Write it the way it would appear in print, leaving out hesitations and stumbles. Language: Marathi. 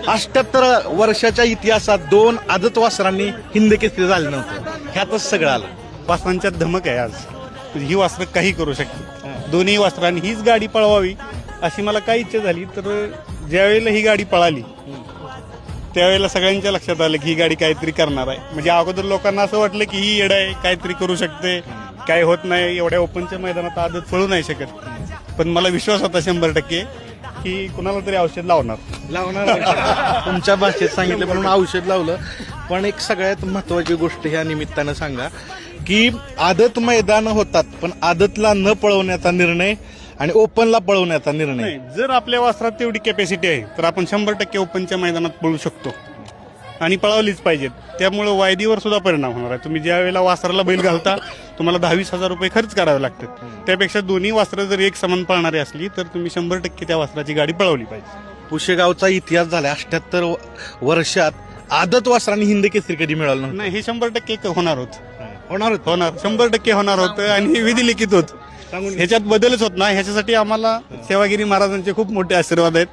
78 वर्षाच्या इतिहासात 2 आदत वासरांनी हिंद केसरी झाले नव्हतं. ह्यातच सगळं आलं. वासरांच्यात धमक आहे आज. ही वासरं काही करू शकतात. दोन्ही वासरांनी हीच गाडी पळवावी अशी मला काय इच्छा झाली. तर ज्यावेळेला ही गाडी पळाली त्यावेळेला सगळ्यांच्या लक्षात आलं की ही गाडी काहीतरी करणार आहे. म्हणजे अगोदर लोकांना असं वाटलं की ही येड आहे, काहीतरी करू शकते, काय होत नाही, एवढ्या ओपनच्या मैदानात आदत पळू नाही शकत. पण मला विश्वास होता 100% की कुणाला तरी औषध लावणार. तुमच्या भाषेत सांगितलं म्हणून औषध लावलं. पण एक सगळ्यात महत्वाची गोष्ट ह्या निमित्तानं सांगा की आदत मैदान होतात, पण आदतला न पळवण्याचा निर्णय आणि ओपनला पळवण्याचा निर्णय. नाही, जर आपल्या वासरात तेवढी कॅपॅसिटी आहे तर आपण 100% ओपनच्या मैदानात पळू शकतो आणि पळवलीच पाहिजेत. त्यामुळे वायदीवर सुद्धा परिणाम होणार आहे. तुम्ही ज्या वेळेला वासराला बैल घालता तुम्हाला 10-20 हजार रुपये खर्च करावे लागतात. त्यापेक्षा दोन्ही वासरं जर एक समान पळणारी असली तर तुम्ही 100% त्या वासराची गाडी पळवली पाहिजे. पुशेगावचा इतिहास झाला. 78 वर्षात आदत वासरांनी हिंद केसरी कधी मिळालं नव्हतं. नाही, हे 100% होणार होत. होणार 100% होणार होतं आणि हे विधिलिखित होत. ह्याच्यात बदलच होत ना. ह्याच्यासाठी आम्हाला सेवागिरी महाराजांचे खूप मोठे आशीर्वाद आहेत.